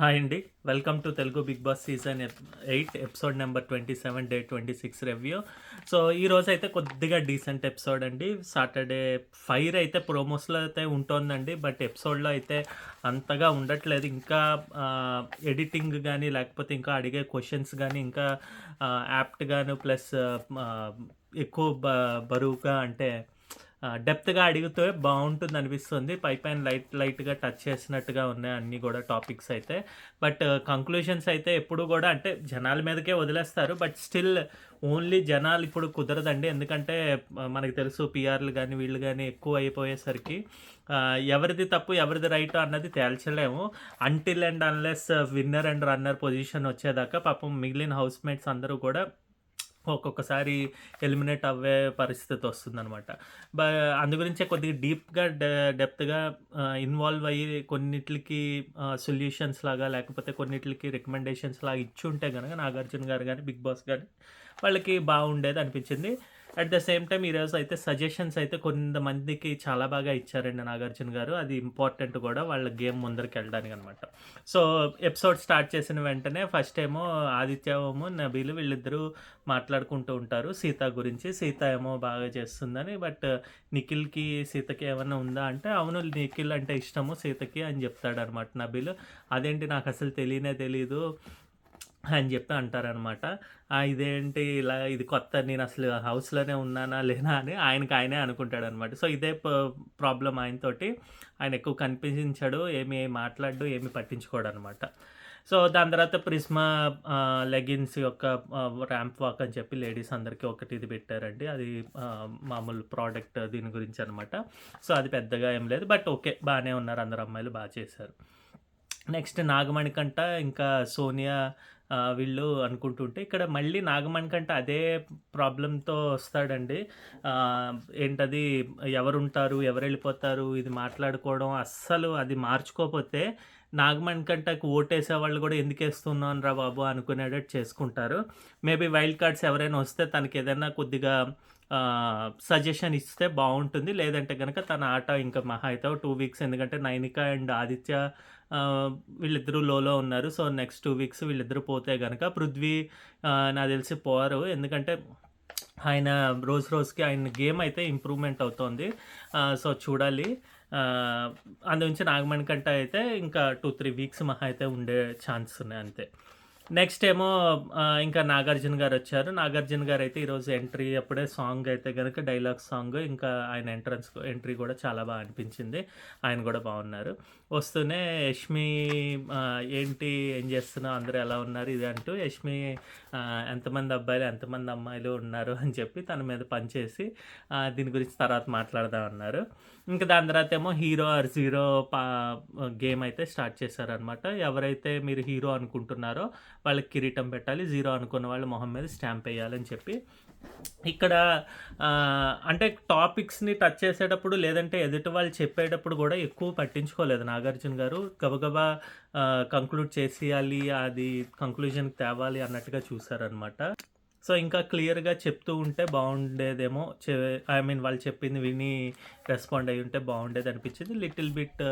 Hi అండి. Welcome to Telugu big boss season 8 episode number 27 day 26 review. So, ఈరోజైతే కొద్దిగా decent episode అండి. Saturday fire అయితే ప్రోమోస్‌లో అయితే ఉంటోందండి. బట్ ఎపిసోడ్‌లో అయితే అంతగా ఉండట్లేదు. ఇంకా ఎడిటింగ్ గానీ, లేకపోతే ఇంకా అడిగే క్వెషన్స్ గానీ, ఇంకా యాప్ట్‌గాను ప్లస్ ఆహ్, ఎక్కువ బరువుగా అంటే డెప్త్‌గా అడిగితే బావుంటుందనిపిస్తుంది. పైపైన లైట్‌గా టచ్ చేసినట్టుగా ఉన్నాయి అన్నీ గూడా టాపిక్స్ అయితే. బట్ కంక్లూజన్స్ అయితే ఎప్పుడు గూడా అంటే జనాల మీదకే వదిలేస్తారు. బట్ స్టిల్ ఓన్లీ జనాలు ఇప్పుడు కుదరదండి. ఎందుకంటే మనకు తెలుసు పీఆర్‌లు గాని, వీళ్ళు గాని ఎక్కువైపోయేసరికి ఎవరిది తప్పు, ఎవరిది రైట్ అన్నది తేల్చలేము. Until and unless winner and runner position వచ్చేదాకా పాపం మిగిలిన హౌస్‌మేట్స్ అందరూ కూడా ఒక్కొక్కసారి ఎలిమినేట్ అవ్వే పరిస్థితి వస్తుందనమాట. బ అందుగురించే కొద్దిగా డీప్‌గా డెప్త్‌గా ఇన్వాల్వ్ అయ్యి కొన్నిట్లికి సొల్యూషన్స్ లాగా లేకపోతే కొన్నిట్లికి రికమెండేషన్స్ లాగా ఇచ్చుంటే గనక 'నాగార్జున' గారు గాని, 'బిగ్ బాస్' గాని వాళ్ళకి బాగుండేది అనిపించింది. అట్ ద సేమ్ టైమ్ ఈరోజు అయితే సజెషన్స్ అయితే కొంతమందికి చాలా బాగా ఇచ్చారండి 'నాగార్జున' గారు. అది ఇంపార్టెంట్ కూడా వాళ్ళ గేమ్ ముందరికెళ్ళడానికనమాట. సో, ఎపిసోడ్ స్టార్ట్ చేసిన వెంటనే ఫస్ట్ ఏమో ఆదిత్య, నబీల్ వీళ్ళిద్దరూ మాట్లాడుకుంటూ ఉంటారు సీత గురించి. సీత ఏమో బాగా చేస్తుందని. బట్ నిఖిల్‌కి, సీతకి ఏమన్నా ఉందా అంటే, అవును నిఖిల్ అంటే ఇష్టము సీతకి అని చెప్తాడనమాట నబీల్. అదేంటి నాకసలు తెలీనే తెలీదు అని చెప్పి అంటారనమాట. ఇదేంటి ఇలా ఇది కొత్త నేనసలు హౌస్‌లోనే ఉన్నానా? లేనా? అని ఆయనకి ఆయనే అనుకుంటాడనమాట. సో, ఇదే ప్రాబ్లమ్ ఆయనతోటి. ఆయన ఎక్కువ కనిపించడు. ఏమి మాట్లాడడు. ఏమి పట్టించుకోడనమాట. సో, దాని తర్వాత ప్రిస్మా లెగిన్స్ యొక్క ర్యాంప్ వాక్ అని చెప్పి లేడీస్ అందరికీ ఒకటి ఇది పెట్టారండి. అది మామూలు ప్రోడక్ట్ దీని గురించనమాట. సో, అది పెద్దగా ఏం లేదు. But okay. బానే ఉన్నారు. అందరు అమ్మాయిలు బా చేశారు. నెక్స్ట్ నాగమణికంట ఇంకా సోనియా వీళ్ళు అనుకుంటుంటే ఇక్కడ మళ్ళీ నాగమణికంట అదే ప్రాబ్లమ్‌తో వస్తాడండి. ఆహ్, ఏంటది ఎవరుంటారు? ఎవరెళ్ళిపోతారు? ఇది మాట్లాడుకోవడం అస్సలు అది మార్చుకోపోతే నాగమణికంటకి ఓటేసేవాళ్ళు గూడా ఎందుకేస్తున్నానురా బాబు! అనుకునేటట్టు చేసుకుంటారు. మేబీ వైల్డ్ కార్డ్స్ ఎవరైనా వస్తే తనకేదైనా కొద్దిగా సజెషన్ ఇస్తే బావుంటుంది. లేదంటే గనక తన ఆట ఇంకా మహా అయితే ఓ 2 వీక్స్ ఎందుకంటే నైనిక అండ్ ఆదిత్య ఆహ్, వీళ్ళిద్దరూ లోలో ఉన్నారు. సో, నెక్స్ట్ 2 వీక్స్ వీళ్ళిద్దరూ పోతే గనక పృథ్వీ నాకు తెలిసి పోరు. ఎందుకంటే ఆయన రోజు రోజుకి ఆయన గేమ్ అయితే ఇంప్రూవ్‌మెంట్ అవుతోంది. సో, చూడాలి. ఆహ్, అందునుంచి నాగమణికంట అయితే ఇంకా 2, 3 వీక్స్ మహా అయితే ఉండే ఛాన్స్ ఉన్నాయి అంతే. నెక్స్ట్ ఏమో ఇంకా 'నాగార్జున' గారొచ్చారు. 'నాగార్జున' గారైతే ఈరోజు ఎంట్రీ అప్పుడే సాంగ్ అయితే గనక డైలాగ్ సాంగ్ ఇంకా ఆయన ఎంట్రీ కూడా చాలా బా అనిపించింది. ఆయన గూడా బావున్నారు. వస్తూనే యష్మి ఏంటి ఏం చేస్తున్నావు? అందరూ ఎలా ఉన్నారు? ఇది అంటూ యష్మి ఎంతమంది అబ్బాయిలు, ఎంతమంది అమ్మాయిలు ఉన్నారు అని చెప్పి తన మీద పంచేసి దీని గురించి తర్వాత మాట్లాడదాం అన్నారు. ఇంకా దాని తర్వాతేమో హీరో ఆర్ జీరో పా గేమ్ అయితే స్టార్ట్ చేశారనమాట. ఎవరైతే మీరు హీరో అనుకుంటున్నారో వాళ్ళకి కిరీటం పెట్టాలి. జీరో అనుకున్న వాళ్ళ మొహం మీద స్టాంప్ ఎయ్యాలని చెప్పి ఇక్కడ అంటే టాపిక్స్‌ని టచ్ చేసేటప్పుడు లేదంటే ఎదుటి వాళ్ళు చెప్పేటప్పుడు గూడా ఎక్కువ పట్టించుకోలేదు 'నాగార్జున' గారు. గబగబా కంక్లూడ్ చేసేయాలి. అది కంక్లూజన్‌కి తేవాలి అన్నట్టుగా చూసారనమాట. సో, ఇంకా క్లియర్‌గా చెప్తూ ఉంటే బావుండేదేమో. ఐ మీన్ వాళ్ళు చెప్పింది విని రెస్పాండ్ అయ్యుంటే బావుండేదనిపించింది. లిటిల్ బిట్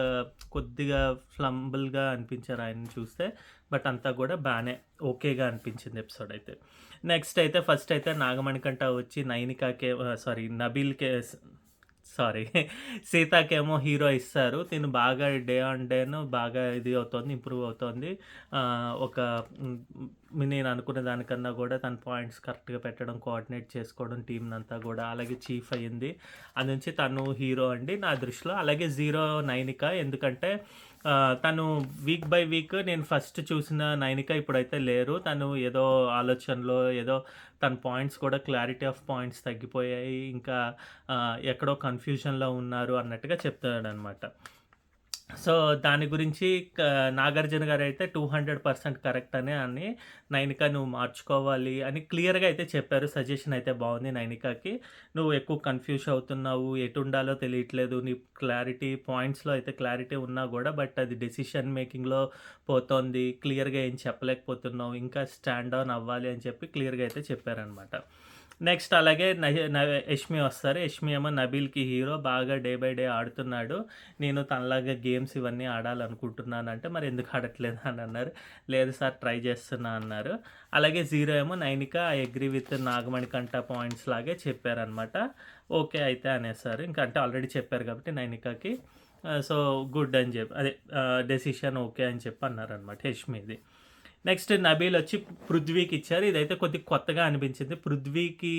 కొద్దిగా ఫ్లంబుల్‌గా అనిపించారు ఆయన్ని చూస్తే. బట్ అంతా గూడా బానే ఓకేగా అనిపించింది ఎపిసోడ్ అయితే. నెక్స్ట్ అయితే ఫస్ట్ అయితే నాగమణికంట వచ్చి సారీ నబీల్‌కే సారీ సీతాకేమో హీరో ఇస్తారు. తిను బాగా డే ఆన్ డేను బాగా ఇది అవుతోంది. ఇంప్రూవ్ అవుతోంది. ఒక హ్మ్, నేను అనుకున్న దానికన్నా గూడా తన పాయింట్స్ కరెక్ట్‌గా పెట్టడం, కోఆర్డినేట్ చేసుకోవడం టీమ్‌నంతా గూడా. అలాగే చీఫ్ అయ్యింది. అది నుంచి తను హీరో అండి నా దృష్టిలో. అలాగే జీరో నైనిక ఎందుకంటే తను వీక్ బై వీక్ నేను ఫస్ట్ చూసిన నైనిక ఇప్పుడైతే లేరు. తను ఏదో ఆలోచనలో ఏదో తన పాయింట్స్ కూడా క్లారిటీ ఆఫ్ పాయింట్స్ తగ్గిపోయాయి. ఇంకా ఎక్కడో కన్‌ఫ్యూజన్‌లో ఉన్నారు అన్నట్టుగా చెప్తాడనమాట. సో, దాని గురించి క 'నాగార్జున' గారైతే 200% కరెక్ట్ అని 'నైనిక నువ్వు మార్చుకోవాలి' అని క్లియర్‌గా అయితే చెప్పారు. సజెషన్ అయితే బావుంది 'నైనికకి'. నువ్వు ఎక్కువ కన్‌ఫ్యూజ్ అవుతున్నావు. ఎటుండాలో తెలియట్లేదు. నీ పాయింట్స్‌లో అయితే క్లారిటీ ఉన్నా గూడా బట్ అది డెసిషన్ మేకింగ్‌లో పోతోంది. క్లియర్‌గా ఏం చెప్పలేకపోతున్నావు. ఇంకా స్టాండ్ ఆన్ అవ్వాలి అని చెప్పి క్లియర్‌గా అయితే చెప్పారనమాట. నెక్స్ట్ అలాగే యష్మి వస్తారు. యష్మి ఏమో నబీల్‌కి హీరో. బాగా డే బై డే ఆడుతున్నాడు. నేను తనలాగా గేమ్స్ ఇవన్నీ ఆడాలనుకుంటున్నానంటే, మరి ఎందుకు ఆడట్లేదు అని అన్నారు. లేదు సార్ ట్రై చేస్తున్నా అన్నారు. అలాగే జీరో ఏమో Nainika I agree with Nagamanikanta points లాగే చెప్పారనమాట. ఓకే అయితే అనేసారు. ఇంకా అంటే ఆల్రెడీ చెప్పారు కాబట్టి నైనికకి. సో గుడ్ అని చెప్పి అదే డెసిషన్ ఓకే అని చెప్పి అన్నారనమాట యష్మిది. నెక్స్ట్ నబీల్ వచ్చి పృథ్వీకి ఇచ్చారు. ఇదైతే కొద్దిగా కొత్తగా అనిపించింది. పృథ్వీకి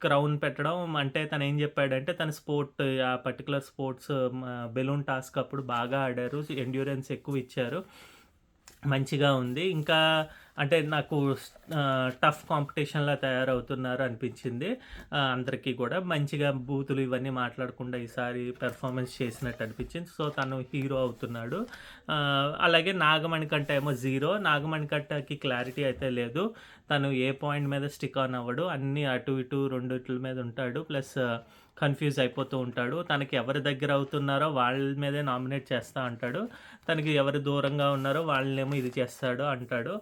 క్రౌన్ పెట్టడం అంటే తను ఏం చెప్పాడంటే తన ఆ పర్టికులర్ స్పోర్ట్స్ బెలూన్ టాస్క్ అప్పుడు బాగా ఆడారు. ఎండ్యూరెన్స్ ఎక్కువ ఇచ్చారు. మంచిగా ఉంది. ఇంకా అంటే నాకు టఫ్ కాంపిటీషన్‌లా తయారవుతున్నారు అనిపించింది. అందరికీ కూడా మంచిగా బూతులు ఇవన్నీ మాట్లాడకుండా ఈసారి పెర్ఫార్మన్స్ చేసినట్టు అనిపించింది. సో, తను హీరో అవుతున్నాడు. అలాగే నాగమణికంఠ ఏమో జీరో. నాగమణికంఠకి క్లారిటీ అయితే లేదు. తను ఏ పాయింట్ మీద స్టిక్ ఆన్ అవ్వడు. అన్నీ అటు ఇటు రెండిట్ల మీద ఉంటాడు. ప్లస్ కన్‌ఫ్యూజ్ అయిపోతూ ఉంటాడు. తనకి ఎవరి దగ్గర అవుతున్నారో వాళ్ళ మీదే నామినేట్ చేస్తా అంటాడు. తనకి ఎవరు దూరంగా ఉన్నారో వాళ్ళనేమో ఇది చేస్తాడు అంటాడు.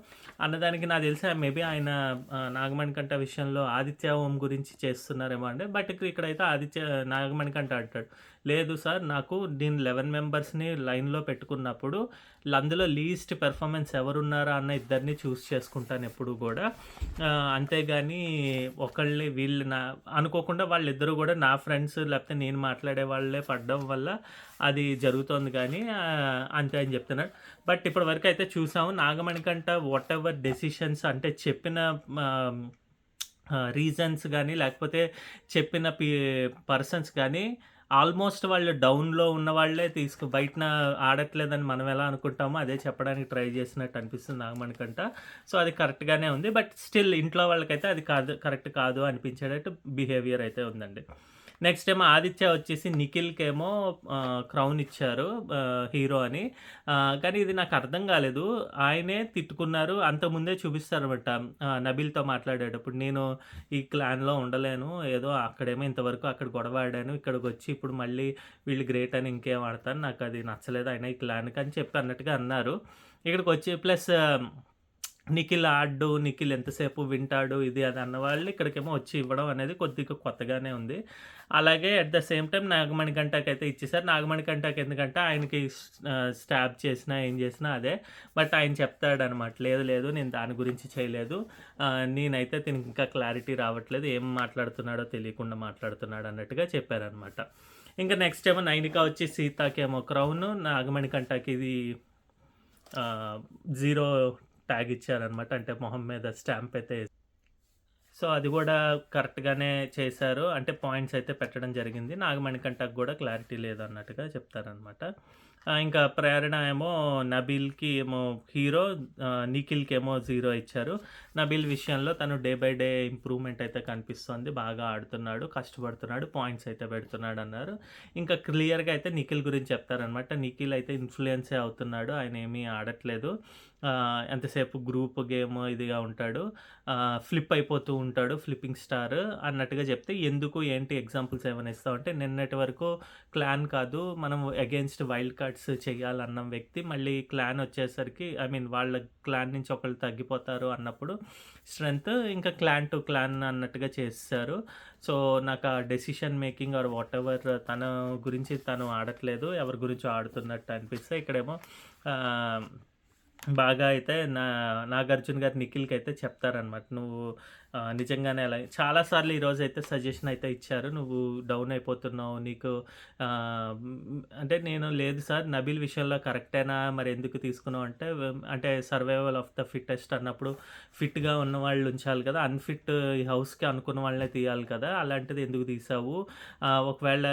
అన్నదానికి నాకు తెలిసి మేబీ ఆయన నాగమణికంఠ విషయంలో ఆదిత్య ఓం గురించి చేస్తున్నారేమో అండి. బట్ ఇక్కడైతే నాగమణికంఠ అంటాడు, లేదు సార్ నాకు నేను 11 మెంబర్స్‌ని లైన్‌లో పెట్టుకున్నప్పుడు అందులో లీస్ట్ పెర్ఫార్మెన్స్ ఎవరున్నారా అన్న ఇద్దరిని చూస్ చేసుకుంటాను ఎప్పుడు కూడా. అంతేగాని ఒకళ్ళని వీళ్ళు అనుకోకుండా వాళ్ళిద్దరూ కూడా నా ఫ్రెండ్స్ లేకపోతే నేను మాట్లాడే వాళ్ళే పడడం వల్ల అది జరుగుతోంది కానీ అంతే అని చెప్తున్నాడు. బట్ ఇప్పటి వరకు అయితే చూసాము నాగమణికంఠ వాట్ ఎవర్ డెసిషన్స్ అంటే చెప్పిన రీజన్స్ కానీ లేకపోతే చెప్పిన పర్సన్స్ కానీ ఆల్మోస్ట్ వాళ్ళు డౌన్‌లో ఉన్న వాళ్ళే బయటన ఆడట్లేదని మనం ఎలా అనుకుంటామో అదే చెప్పడానికి ట్రై చేసినట్టు అనిపిస్తుంది నాగమణికంఠ. సో, అది కరెక్ట్‌గానే ఉంది. బట్ స్టిల్ ఇంట్లో వాళ్ళకైతే అది కరెక్ట్ కాదు అనిపించేటట్టు బిహేవియర్ అయితే ఉందండి. నెక్స్ట్ ఏమో ఆదిత్య వచ్చేసి నిఖిల్‌కేమో క్రౌన్ ఇచ్చారు హీరో అని. కానీ ఇది నాకు అర్థం కాలేదు. ఆయనే తిట్టుకున్నారు. అంతకుముందే చూపిస్తారనమాట నబీల్‌తో మాట్లాడేటప్పుడు. నేను ఈ క్లాన్‌లో ఉండలేను. ఏదో అక్కడేమో ఇంతవరకు అక్కడ గొడవ ఆడాను. ఇక్కడికొచ్చి ఇప్పుడు మళ్ళీ వీళ్ళు గ్రేట్ అని ఇంకేం ఆడతాను. నాకు అది నచ్చలేదు అయినా ఈ క్లాన్‌కి అని చెప్పి అన్నట్టుగా అన్నారు. ఇక్కడికొచ్చి ప్లస్ నిఖిల్ ఆడడు, నిఖిల్ ఎంతసేపు వింటాడు ఇది అది అన్నవాళ్ళు ఇక్కడికేమో వచ్చి ఇవ్వడం అనేది కొద్దిగా కొత్తగానే ఉంది. అలాగే అట్ ద సేమ్ టైమ్ నాగమణికంఠకైతే ఇచ్చేసారు. నాగమణికంఠకి ఎందుకంటే ఆయనకి స్టాబ్ చేసినా ఏం చేసినా అదే. బట్ ఆయన చెప్తాడనమాట, లేదు లేదు నేను దాని గురించి చేయలేదు. నేనైతే దీనికి ఇంకా క్లారిటీ రావట్లేదు. ఏం మాట్లాడుతున్నాడో తెలియకుండా మాట్లాడుతున్నాడు అన్నట్టుగా చెప్పారనమాట. ఇంకా నెక్స్ట్ ఏమో నైనిక వచ్చి సీతకేమో క్రౌను, నాగమణికంఠకి ఇది 0 ట్యాగ్ ఇచ్చారనమాట. అంటే మొహం మీద స్టాంప్ అయితే సో, అది గూడా కరెక్ట్‌గానే చేశారు. అంటే పాయింట్స్ అయితే పెట్టడం జరిగింది. నాగమణికంఠకి గూడా క్లారిటీ లేదన్నట్టుగా చెప్తారనమాట. ఇంకా ప్రేరణ ఏమో నబీల్‌కి ఏమో హీరో, నిఖిల్‌కేమో 0 ఇచ్చారు. నబీల్ విషయంలో తను డే బై డే ఇంప్రూవ్‌మెంట్ అయితే కనిపిస్తోంది. బాగా ఆడుతున్నాడు, కష్టపడుతున్నాడు, పాయింట్స్ అయితే పెడుతున్నాడన్నారు. ఇంకా క్లియర్‌గా అయితే నిఖిల్ గురించి చెప్తారనమాట. నిఖిల్ అయితే ఇన్‌ఫ్లుయెన్సే అవుతున్నాడు. ఆయన ఏమీ ఆడట్లేదు. ఎంతసేపు గ్రూప్ గేమ్ ఇదిగా ఉంటాడు. ఫ్లిప్ అయిపోతూ ఉంటాడు. ఫ్లిప్పింగ్ స్టార్ అన్నట్టుగా చెప్తే ఎందుకు ఏంటి ఎగ్జాంపుల్స్ ఏమైనా ఇస్తావంటే నిన్నటి వరకు క్లాన్ కాదు మనం అగెయిన్స్ట్ వైల్డ్ కార్డ్స్ చేయాలన్న వ్యక్తి మళ్ళీ క్లాన్ వచ్చేసరికి ఐ మీన్ వాళ్ళ క్లాన్ నుంచి ఒకళ్ళు తగ్గిపోతారు అన్నప్పుడు స్ట్రెంగ్త్ ఇంకా క్లాన్ టు క్లాన్ అన్నట్టుగా చేస్తారు. సో, నాకు ఆ decision making or what ever తన గురించి తను ఆడట్లేదు. ఎవరి గురించో ఆడుతున్నట్టు అనిపిస్తే ఇక్కడేమో బాగా అయితే నాగార్జున గారు నిఖిల్‌కి అయితే చెప్తారనమాట. నువ్వు నిజంగానే అలా చాలా సార్లు ఈరోజైతే సజెషన్ అయితే ఇచ్చారు. నువ్వు డౌన్ అయిపోతున్నావు. నీకు అంటే నేను లేదు సార్ నబీల్ విషయంలో కరెక్టేనా మరి ఎందుకు తీసుకున్నావు అంటే, అంటే సర్వైవల్ ఆఫ్ ద ఫిట్టెస్ట్ అన్నప్పుడు ఫిట్‌గా ఉన్నవాళ్ళు ఉంచాలి కదా! అన్‌ఫిట్ ఈ హౌస్‌కి అనుకున్న వాళ్ళనే తీయాలి కదా! అలాంటిది ఎందుకు తీసావు? ఒకవేళ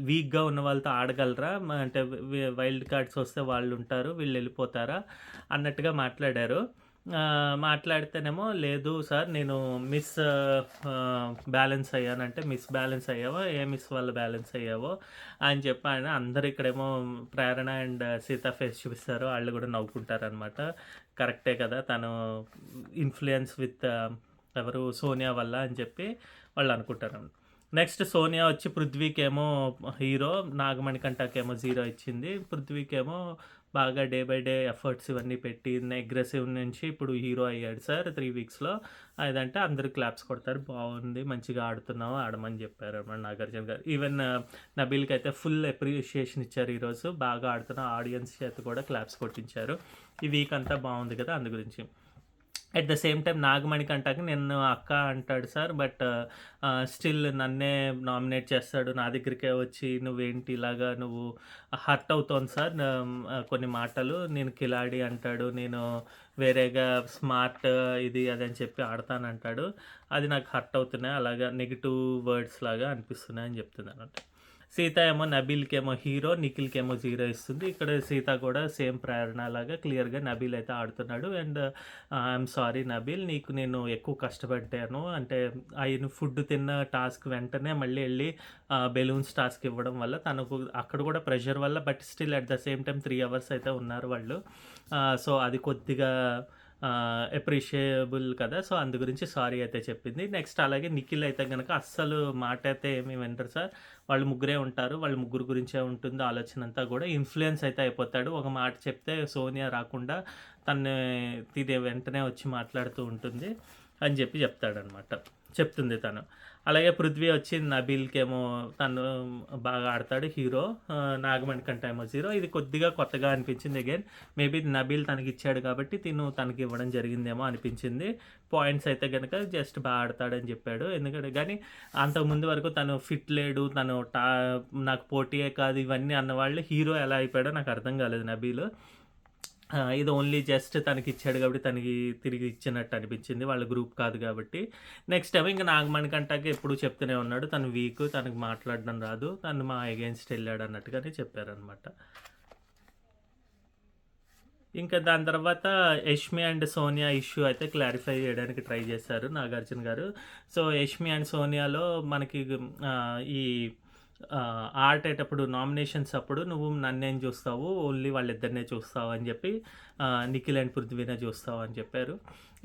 వీక్‌గా ఉన్న వాళ్ళతో ఆడగలరా? అంటే వైల్డ్ కార్డ్స్ వస్తే వాళ్ళు ఉంటారు. వీళ్ళు వెళ్ళిపోతారా? అన్నట్టుగా మాట్లాడారు. మాట్లాడితేనేమో లేదు సార్ నేను బ్యాలెన్స్ అయ్యానంటే మిస్ బ్యాలెన్స్ అయ్యావో ఏ మిస్ వల్ల బ్యాలెన్స్ అయ్యావో అని చెప్పి ఆయన అందరు ఇక్కడేమో ప్రేరణ అండ్ సీత ఫేస్ చూపిస్తారు. వాళ్ళు కూడా నవ్వుకుంటారనమాట. కరెక్టే కదా తను ఇన్ఫ్లుయెన్స్ విత్ ఎవరు సోనియా వల్ల అని చెప్పి వాళ్ళు అనుకుంటారు. నెక్స్ట్ సోనియా వచ్చి పృథ్వీకేమో హీరో, నాగమణికంఠకేమో 0 ఇచ్చింది. పృథ్వీకేమో బాగా డే బై డే ఎఫర్ట్స్ ఇవన్నీ పెట్టి అగ్రెసివ్ నుంచి ఇప్పుడు హీరో అయ్యాడు సార్ 3 వీక్స్‌లో. అదంటే అందరూ క్లాప్స్ కొడతారు. బాగుంది, మంచిగా ఆడుతున్నావు, ఆడమని చెప్పారన్నమాట నాగార్జున గారు. ఈవెన్ నబీల్‌కైతే ఫుల్ అప్రిషియేషన్ ఇచ్చారు ఈరోజు. బాగా ఆడుతున్న ఆడియన్స్ చేత కూడా క్లాప్స్ కొట్టించారు. ఈ వీక్ అంతా బాగుంది కదా, అందు గురించి. అట్ ద సేమ్ టైమ్ నాగమణికంటాక నిన్ను అక్క అంటాడు సార్. బట్ స్టిల్ నన్నే నామినేట్ చేస్తాడు. నా దగ్గరికే వచ్చి నువ్వేంటి ఇలాగా నువ్వు హర్ట్ అవుతోంది సార్ కొన్ని మాటలు. నేను కిలాడి అంటాడు, నేను వేరేగా స్మార్ట్ ఇది అది అని చెప్పి ఆడతానంటాడు. అది నాకు హర్ట్ అవుతున్నాయి, అలాగా నెగిటివ్ వర్డ్స్ లాగా అనిపిస్తున్నాయి అని చెప్తుంది అన్నమాట. సీత ఏమో నబీల్‌కేమో హీరో, నిఖిల్‌కేమో 0 ఇస్తుంది. ఇక్కడ సీత కూడా సేమ్ ప్రేరణ లాగా క్లియర్‌గా నబీల్ అయితే ఆడుతున్నాడు. అండ్ ఐయామ్ సారీ నబీల్, నీకు నేను ఎక్కువ కష్టపడ్డాను. అంటే ఆయన ఫుడ్ తిన్న టాస్క్ వెంటనే మళ్ళీ వెళ్ళి బెలూన్స్ టాస్క్ ఇవ్వడం వల్ల తనకు అక్కడ కూడా ప్రెషర్ వల్ల, but still at the same time 3 hours అయితే ఉన్నారు వాళ్ళు. సో అది కొద్దిగా అప్రిషియబుల్ కదా. సో అందు గురించి సారీ అయితే చెప్పింది. నెక్స్ట్ అలాగే నిఖిల్ అయితే కనుక అస్సలు మాట అయితే ఏమి వినరు సార్. వాళ్ళు ముగ్గురే ఉంటారు, వాళ్ళ ముగ్గురు గురించే ఉంటుంది ఆలోచన అంతా కూడా. ఇన్ఫ్లుయెన్స్ అయితే అయిపోతాడు. ఒక మాట చెప్తే సోనియా రాకుండా తన్ని తినే వెంటనే వచ్చి మాట్లాడుతూ ఉంటుంది అని చెప్పి చెప్తుంది తను. అలాగే పృథ్వీ వచ్చి నబీల్‌కేమో తను బాగా ఆడతాడు హీరో, నాగమణి కంటే ఏమో 0. ఇది కొద్దిగా కొత్తగా అనిపించింది. అగైన్ మేబీ నబీల్ తనకిచ్చాడు కాబట్టి తనకి ఇవ్వడం జరిగిందేమో అనిపించింది. పాయింట్స్ అయితే కనుక జస్ట్ బాగా ఆడతాడని చెప్పాడు. ఎందుకంటే కానీ అంతకుముందు వరకు తను ఫిట్ లేడు, తను నాకు పోటీయే కాదు ఇవన్నీ అన్నవాళ్ళు హీరో ఎలా అయిపోయాడో నాకు అర్థం కాలేదు నబీల్. ఇది ఓన్లీ జస్ట్ తనకిచ్చాడు కాబట్టి తనకి తిరిగి ఇచ్చినట్టు అనిపించింది, వాళ్ళ గ్రూప్ కాదు కాబట్టి. నెక్స్ట్ ఏమో ఇంకా నాగమణికంటకి ఎప్పుడు చెప్తూనే ఉన్నాడు తను వీక్, తనకు మాట్లాడడం రాదు, తను మా అగెన్స్ట్ వెళ్ళాడు అన్నట్టుగానే చెప్పారనమాట. ఇంకా దాని తర్వాత యష్మి అండ్ సోనియా ఇష్యూ అయితే క్లారిఫై చేయడానికి ట్రై చేశారు నాగార్జున గారు. సో యష్మి అండ్ సోనియాలో మనకి ఈ ఆడేటప్పుడు నామినేషన్స్ అప్పుడు నువ్వు నన్నేం చూస్తావు, ఓన్లీ వాళ్ళిద్దరినే చూస్తావు అని చెప్పి నిఖిల్ అండ్ పృథ్వీనే చూస్తావు అని చెప్పారు.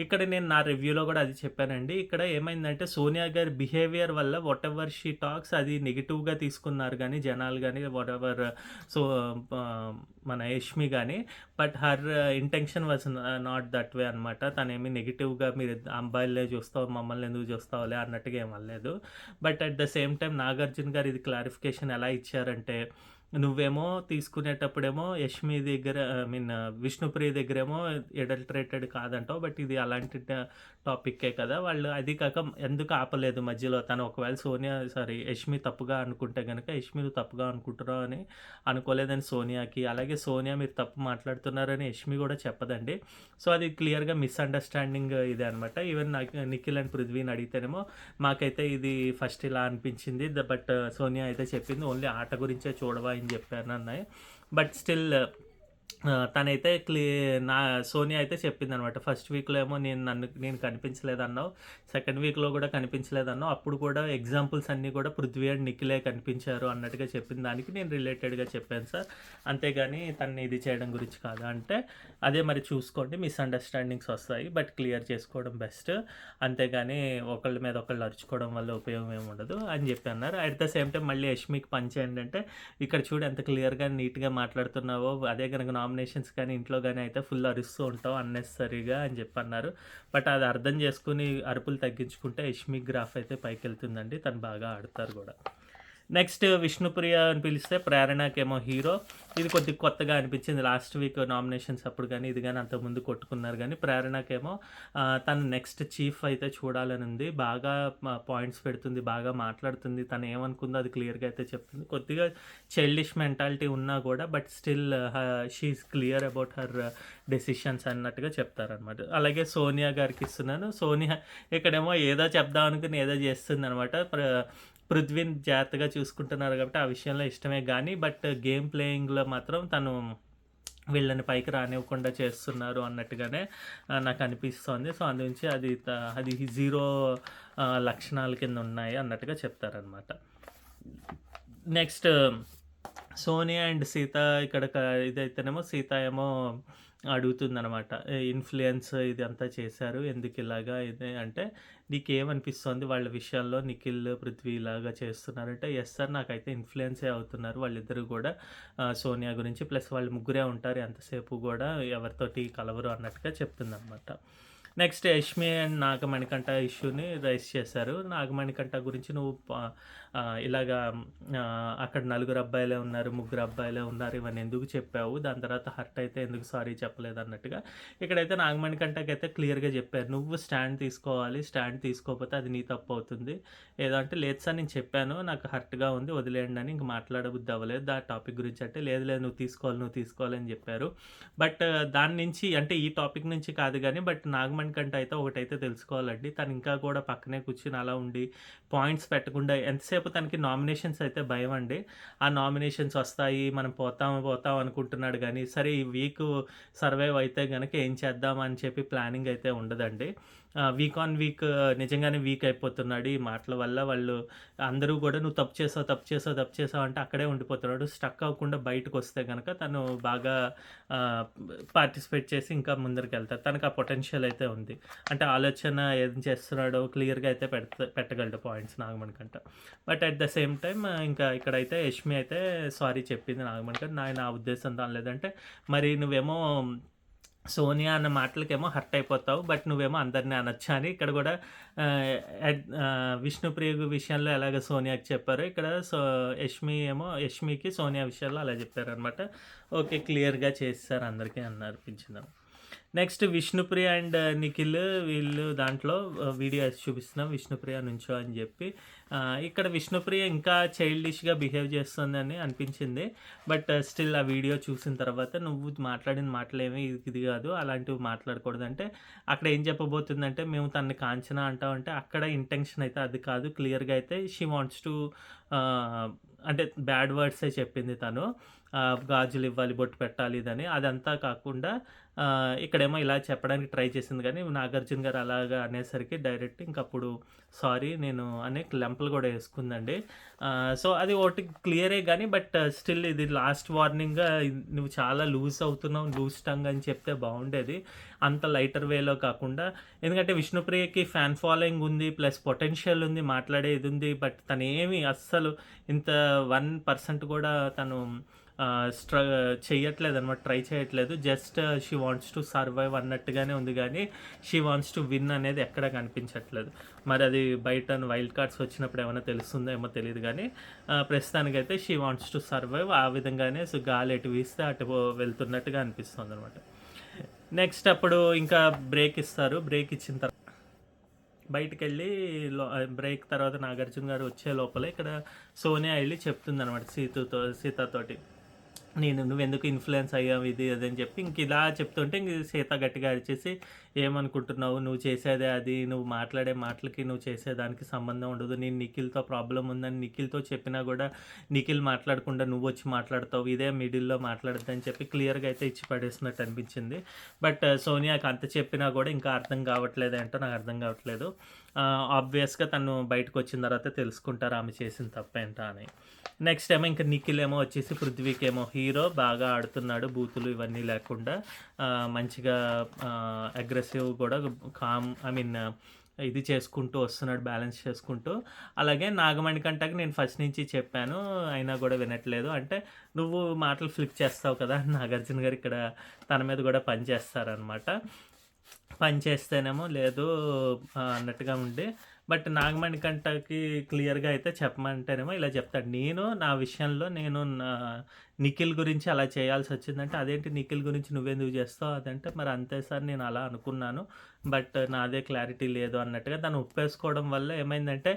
ఇక్కడ నేను నా రివ్యూలో కూడా అది చెప్పానండి. ఇక్కడ ఏమైందంటే సోనియా గారి బిహేవియర్ వల్ల వాట్ ఎవర్ షీ టాక్స్ అది నెగిటివ్గా తీసుకున్నారు కానీ జనాలు కానీ వాట్ ఎవర్. సో మన యష్మి కానీ, but her intention was not that way అనమాట. తనేమి నెగిటివ్గా మీరు అబ్బాయిలే చూస్తావు మమ్మల్ని ఎందుకు చూస్తావులే అన్నట్టుగా ఏమనలేదు. But at the same time Nagarjuna గారు ఇది క్లారిఫికేషన్ ఎలా ఇచ్చారంటే, నువ్వేమో తీసుకునేటప్పుడేమో యష్మి దగ్గర విష్ణుప్రియ దగ్గరేమో అడల్టరేటెడ్ కాదంటావు, బట్ ఇది అలాంటి టాపిక్కే కదా. వాళ్ళు అది కాక ఎందుకు ఆపలేదు మధ్యలో. తను ఒకవేళ యష్మి తప్పుగా అనుకుంటే కనుక యష్మి నువ్వు తప్పుగా అనుకుంటున్నావు అని అనుకోలేదని సోనియాకి, అలాగే సోనియా మీరు తప్పు మాట్లాడుతున్నారని యష్మి కూడా చెప్పదండి. సో అది క్లియర్గా మిస్అండర్స్టాండింగ్ ఇదే అనమాట. ఈవెన్ నిఖిల్ అండ్ పృథ్వీని అడిగితేనేమో మాకైతే ఇది ఫస్ట్ ఇలా అనిపించింది, బట్ సోనియా అయితే చెప్పింది ఓన్లీ ఆట గురించే చూడవా అని చెప్పాను అన్నాయి. బట్ స్టిల్ తనైతే సోనియా అయితే చెప్పింది అనమాట. ఫస్ట్ వీక్లో ఏమో నేను కనిపించలేదన్నావు, సెకండ్ వీక్లో కూడా కనిపించలేదన్నావు, అప్పుడు కూడా ఎగ్జాంపుల్స్ అన్నీ కూడా పృథ్వీ అండ్ నిఖిలే కనిపించారు అన్నట్టుగా చెప్పిన దానికి నేను రిలేటెడ్గా చెప్పాను సార్, అంతేగాని తను ఇది చేయడం గురించి కాదు అంటే. అదే మరి చూసుకోండి, మిస్అండర్స్టాండింగ్స్ వస్తాయి, బట్ క్లియర్ చేసుకోవడం బెస్ట్, అంతేగాని ఒకళ్ళ మీద ఒకళ్ళు అరుచుకోవడం వల్ల ఉపయోగం ఏమి ఉండదు అని చెప్పి అన్నారు. అట్ ద సేమ్ టైం మళ్ళీ యష్మికి పంచేయండి అంటే, ఇక్కడ చూడు ఎంత క్లియర్గా నీట్గా మాట్లాడుతున్నావో, అదే కనుక నామినేషన్స్ కానీ ఇంట్లో కానీ అయితే ఫుల్ అరుస్తూ ఉంటావు అన్నెసరీగా అని చెప్పి అన్నారు. బట్ అది అర్థం చేసుకుని అరుపులు తగ్గించుకుంటే యష్మి గ్రాఫ్ అయితే పైకి వెళ్తుందండి, తను బాగా ఆడతారు కూడా. నెక్స్ట్ విష్ణుప్రియ అని పిలిస్తే ప్రేరణకేమో హీరో. ఇది కొద్దిగా కొత్తగా అనిపించింది. లాస్ట్ వీక్ నామినేషన్స్ అప్పుడు కానీ ఇది కానీ అంతకుముందు కొట్టుకున్నారు కానీ, ప్రేరణకేమో తను నెక్స్ట్ చీఫ్ అయితే చూడాలని ఉంది. బాగా పాయింట్స్ పెడుతుంది, బాగా మాట్లాడుతుంది, తను ఏమనుకుందో అది క్లియర్గా అయితే చెప్తుంది. కొద్దిగా చైల్డిష్ మెంటాలిటీ ఉన్నా కూడా but still she is clear about her decisions అన్నట్టుగా చెప్తారనమాట. అలాగే సోనియా గారికి ఇస్తున్నాను. సోనియా ఇక్కడేమో ఏదో చెప్దాం అనుకుని ఏదో చేస్తుంది అనమాట. పృథ్వీని జాగ్రత్తగా చూసుకుంటున్నారు కాబట్టి ఆ విషయంలో ఇష్టమే కానీ, బట్ గేమ్ ప్లేయింగ్లో మాత్రం తను వీళ్ళని పైకి రానివ్వకుండా చేస్తున్నారు అన్నట్టుగానే నాకు అనిపిస్తోంది. సో అందుగురించి అది 0 లక్షణాల కింద ఉన్నాయి అన్నట్టుగా చెప్తారనమాట. నెక్స్ట్ సోనియా అండ్ సీత ఇక్కడ ఇదైతేనేమో సీత ఏమో అడుగుతుందనమాట. ఇన్‌ఫ్లుయెన్స్ ఇదంతా చేశారు. ఎందుకిలాగా ఇది అంటే, "నీకేమనిపిస్తోంది వాళ్ళ విషయాల్లో నిఖిల్, పృథ్వీ ఇలాగా చేస్తున్నారంటే?" "యెస్ సార్ నాకైతే ఇన్‌ఫ్లుయెన్సే అవుతున్నారు వాళ్ళిద్దరూ గూడా. సోనియా గురించి. ప్లస్ వాళ్ళు ముగ్గురే ఉంటారు ఎంతసేపు గూడా ఎవరితోటి కలవరు" అన్నట్టుగా చెప్తుందనమాట. నెక్స్ట్ యష్మి అండ్ నాగమణికంఠ ఇష్యూని రైజ్ చేశారు. నాగమణికంఠ గురించి "నువ్వు ఇలాగా అక్కడ నలుగురు అబ్బాయిలే ఉన్నారు, ముగ్గురు అబ్బాయిలే ఉన్నారు ఇవన్నీ ఎందుకు చెప్పావు? దాని తర్వాత హర్ట్ అయితే ఎందుకు సారీ చెప్పలేదు" అన్నట్టుగా. ఇక్కడైతే నాగమణికంఠకైతే క్లియర్‌గా చెప్పారు. "నువ్వు స్టాండ్ తీసుకోవాలి. స్టాండ్ తీసుకోకపోతే అది నీ తప్పవుతుంది. ఏదో అంటే, లేదు సార్ నేను చెప్పాను. నాకు హర్ట్‌గా ఉంది వదిలేయండి" అని ఇంక మాట్లాడబుద్ధి అవ్వలేదు ఆ టాపిక్ గురించి అంటే, "లేదు లేదు నువ్వు తీసుకోవాలి, నువ్వు తీసుకోవాలి" అని చెప్పారు. బట్ దాని నుంచి అంటే ఈ టాపిక్ నుంచి కాదు గానీ, బట్ నాగమణికంఠ అయితే ఒకటైతే తెలుసుకోవాలండి. తను ఇంకా కూడా పక్కనే కూర్చొని అలా ఉండి పాయింట్స్ పెట్టకుండా ఎంతసేపు తనకి నామినేషన్స్ అయితే భయమండి. ఆ నామినేషన్స్ వస్తాయి, మనం పోతాం, పోతాం అనుకుంటున్నాడు గానీ, సరే ఈ వీక్ సర్వైవ్ అయితే గనక ఏం చేద్దాం అని చెప్పి ప్లానింగ్ అయితే ఉండదండి. వీక్ ఆన్ వీక్ నిజంగానే వీక్ అయిపోతున్నాడు. ఈ మాటల వల్ల వాళ్ళు అందరూ గూడా "నువ్వు తప్పు చేసావు, తప్పు చేసావు, తప్పు చేసావు" అంటే అక్కడే ఉండిపోతున్నాడు. స్టక్ అవ్వకుండా బయటకొస్తే గనక తను బాగా ఆహ్, పార్టిసిపేట్ చేసి ఇంకా ముందరికెళ్తారు. తనకు ఆ పొటెన్షియల్ అయితే ఉంది. అంటే ఆలోచన ఏం చేస్తున్నాడో క్లియర్‌గా అయితే పెట్టగలడు points Nagamanikanta. But at the same time ఇంకా ఇక్కడైతే యష్మి అయితే సారీ చెప్పింది నాగమణికంట. నా ఉద్దేశంతో అనలేదంటే, మరి నువ్వేమో సోనియా అన్న మాటలకేమో హర్ట్ అయిపోతావు. బట్ నువ్వేమో అందరిని అనొచ్చా అని ఇక్కడ గూడా విష్ణుప్రియ విషయంలో ఎలాగ సోనియాకి చెప్పారో ఇక్కడ యష్మికి సోనియా విషయంలో అలా చెప్పారనమాట. ఓకే. క్లియర్‌గా చేసేసారు అందరికీ అని అనిపించింది. నెక్స్ట్ విష్ణుప్రియ అండ్ నిఖిల్ వీళ్ళు దాంట్లో వీడియోస్ చూపిస్తున్నాం. విష్ణుప్రియ నుంచో అని చెప్పి ఇక్కడ విష్ణుప్రియ ఇంకా చైల్డిష్‌గా బిహేవ్ చేస్తుందని అనిపించింది. బట్ స్టిల్ ఆ వీడియో చూసిన తర్వాత నువ్వు మాట్లాడిన మాటలేమి ఇది కాదు. అలాంటివి మాట్లాడకూడదంటే అక్కడ ఏం చెప్పబోతుందంటే, మేము తనని కాంచన అంటామంటే అక్కడ ఇంటెన్షన్ అయితే అది కాదు. క్లియర్‌గా అయితే షీ వాంట్స్ టు అంటే బ్యాడ్ వర్డ్సే చెప్పింది తను. గాజులివ్వాలి, బొట్టు పెట్టాలి ఇదని. అదంతా కాకుండా ఇక్కడేమో ఇలా చెప్పడానికి ట్రై చేసింది గానీ, నాగార్జున గారు అలాగా అనేసరికి డైరెక్ట్ ఇంకప్పుడు సారీ నేను అని లెంపలు గూడా యేసుకుందండి. సో, అది ఒకటి క్లియరే గానీ, బట్ స్టిల్ ఇది లాస్ట్ వార్నింగ్‌గా నువ్వు చాలా లూజ్ అవుతున్నావు, లూజ్ టంగ్ అని చెప్తే బావుండేది. అంత లైటర్ వేలో కాకుండా ఎందుకంటే విష్ణుప్రియకి ఫ్యాన్ ఫాలోయింగ్ ఉంది. ప్లస్ పొటెన్షియల్ ఉంది. మాట్లాడేది ఉంది. బట్ తనేమి అస్సలు ఇంత 1% కూడా తను చెయ్యట్లేదనమాట. ట్రై చేయట్లేదు. Just she wants to survive అన్నట్టుగానే ఉంది గానీ, షీ వాంట్స్ టు విన్ అనేది ఎక్కడ కనిపించట్లేదు. మరి అది బయట వైల్డ్ కార్డ్స్ వచ్చినప్పుడు ఏమైనా తెలుస్తుందో ఏమో తెలీదు గానీ, ప్రస్తుతానికైతే షీ వాంట్స్ టు సర్వైవ్. ఆ విధంగానే గాలి ఎటు వీస్తే అటు వెళ్తున్నట్టుగా అనిపిస్తోందనమాట. నెక్స్ట్ అప్పుడు ఇంకా బ్రేక్ ఇస్తారు. బ్రేక్ ఇచ్చిన తర్వాత బయటికెళ్ళి బ్రేక్ తర్వాత నాగార్జున గారు వచ్చే లోపల ఇక్కడ సోనియా ఎళ్లి చెప్తుందనమాట సీతతోటి. నువ్వెందుకు ఇన్‌ఫ్లుయెన్స్ అయ్యావు ఇది అది అని చెప్పి ఇలా చెప్తుంటే సీత గట్టిగా అరిచేసి, "ఏమనుకుంటున్నావు? నువ్వు చేసేదే అది. నువ్వు మాట్లాడే మాటలకి నువ్వు చేసేదానికి సంబంధం ఉండదు. నేను నిఖిల్‌తో ప్రాబ్లమ్ ఉందని నిఖిల్‌తో చెప్పినా గూడా నిఖిల్ మాట్లాడకుండా నువ్వొచ్చి మాట్లాడతావు. ఇదే మిడిల్‌లో మాట్లాడొద్దని" చెప్పి క్లియర్‌గా అయితే ఇచ్చి పడేసినట్టు అనిపించింది. బట్ సోనియాకి అంత చెప్పినా గూడా ఇంకా అర్థం కావట్లేదేంటో నాకు అర్థం కావట్లేదు. ఆబ్వియస్‌గా తను బయటకొచ్చిన తర్వాత తెలుసుకుంటారు ఆమె చేసిన తప్పేంటా అని. నెక్స్ట్ ఏమో ఇంక నిఖిల్ ఏమో వచ్చేసి పృథ్వీకేమో హీరో బాగా ఆడుతున్నాడు. బూతులు ఇవన్నీ లేకుండా మంచిగా అగ్రెసివ్ కూడా ఇది చేసుకుంటూ వస్తున్నాడు. బ్యాలెన్స్ చేసుకుంటూ. అలాగే నాగమణికంటకి నేను ఫస్ట్ నుంచి చెప్పాను. అయినా కూడా వినట్లేదు. అంటే నువ్వు మాటలు ఫ్లిప్ చేస్తావు కదా! నాగార్జున గారు ఇక్కడ తన మీద కూడా పని చేస్తారనమాట. పని చేస్తేనేమో లేదు అన్నట్టుగా ఉండి బట్ నాగమణికంటకి క్లియర్‌గా అయితే చెప్పమంటేనేమో ఇలా చెప్తాడు. నా విషయంలో నిఖిల్ గురించి అలా చేయాల్సొచ్చిందంటే, "అదేంటి నిఖిల్ గురించి నువ్వెందుకు చేస్తావు?" అదంటే, "మరి అంతే సార్ నేను అలా అనుకున్నాను. బట్ నాదే క్లారిటీ లేదు" అన్నట్టుగా తను ఒప్పేసుకోవడం వల్ల ఏమైందంటే,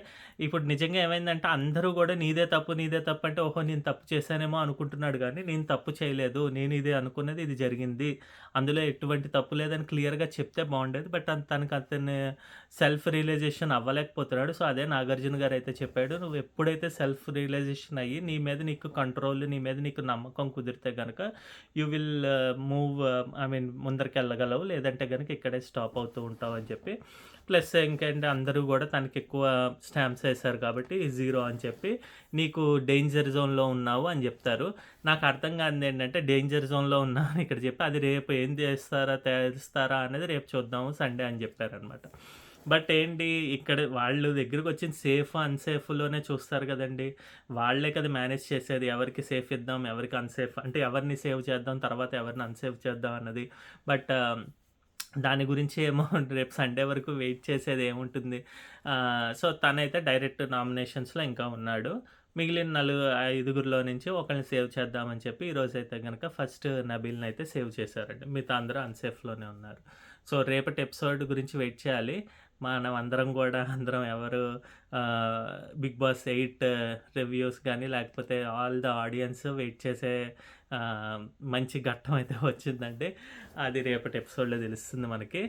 ఇప్పుడు నిజంగా ఏమైందంటే అందరూ గూడా నీదే తప్పు, నీదే తప్పు అంటే, ఓహో! నేను తప్పు చేశానేమో అనుకుంటున్నాడు గానీ, నేను తప్పు చేయలేదు. నేను ఇది అనుకున్నది ఇది జరిగింది. అందులో ఎటువంటి తప్పు లేదని క్లియర్‌గా చెప్తే బావుండేది. బట్ అతను సెల్ఫ్ రియలైజేషన్ అవ్వలేకపోతున్నాడు. సో, అదే నాగార్జున గారైతే చెప్పాడు. "నువ్వు ఎప్పుడైతే సెల్ఫ్ రియలైజేషన్ అయ్యి, నీ మీద నీకు కంట్రోల్, నీ మీద నీకు నమ్మకం కుదిరితే గనక you will move I mean ముందరికెళ్ళగలవు. లేదంటే గనక ఇక్కడే స్టాప్ అవుతూ ఉంటావు అని చెప్పి. ప్లస్ ఇంకేంటి అందరూ గూడా తనకెక్కువ స్టాంప్స్ ఏశారు కాబట్టి 0 అని చెప్పి నీకు డేంజర్ జోన్‌లో ఉన్నావు అని జెప్తారు. నాకు అర్థం కానిదేంటంటే డేంజర్ జోన్‌లో ఉన్నావు అని ఇక్కడ చెప్పి అది రేపు ఏం చేస్తారా తెలుస్తారా అనేది రేపు చూద్దాము సండే అని చెప్పారనమాట. బట్ ఏంటి ఇక్కడ వాళ్ళు దగ్గరకొచ్చింది సేఫ్, అన్‌సేఫ్‌లోనే చూస్తారు గదండీ! వాళ్ళే కదా మేనేజ్ చేసేది. ఎవరికి సేఫ్ ఇద్దాం, ఎవరికి అన్‌సేఫ్ అంటే ఎవరిని సేవ్ చేద్దాం, తర్వాత ఎవరిని అన్‌సేఫ్ చేద్దాం అన్నది. బట్ దాని గురించి ఏమో రేపు సండే వరకు వెయిట్ చేసేది ఏముంటుంది. సో, తనైతే డైరెక్ట్ నామినేషన్స్‌లో ఇంకా ఉన్నాడు. మిగిలిన ఐదుగురిలో నుంచి ఒకళ్ళని సేవ్ చేద్దామని చెప్పి ఈరోజైతే గనక ఫస్ట్ నబీల్‌నైతే సేవ్ చేశారండి. మిగతా అందరూ అన్‌సేఫ్‌లోనే ఉన్నారు. సో, రేపటి ఎపిసోడ్ గురించి వెయిట్ చేయాలి. మనం అందరం గూడా అందరం ఎవరు 'బిగ్ బాస్ 8' రివ్యూస్ గానీ, లేకపోతే ఆల్ ద ఆడియన్స్ వెయిట్ చేసే మంచి ఘట్టం అయితే వచ్చిందండి. అది రేపటి ఎపిసోడ్‌లో తెలుస్తుంది మనకి.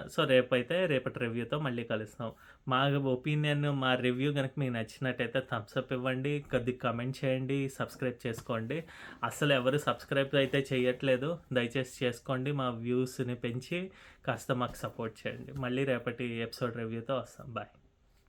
సో, రేపటి రివ్యూతో మళ్ళీ కలుస్తాం. మా ఒపీనియన్, మా రివ్యూ గనక మీకు నచ్చినట్టయితే థమ్స్ అప్ ఇవ్వండి, కొద్దిగా కామెంట్ చేయండి, సబ్స్క్రైబ్ చేసుకోండి. అసలు ఎవరు సబ్స్క్రైబ్ అయితే చేయట్లేదు. దయచేసి చేసుకోండి. మా వ్యూస్‌ని పెంచి కాస్త మాకు సపోర్ట్ చేయండి. మళ్ళీ రేపటి ఎపిసోడ్ రివ్యూతో వస్తాం. బాయ్.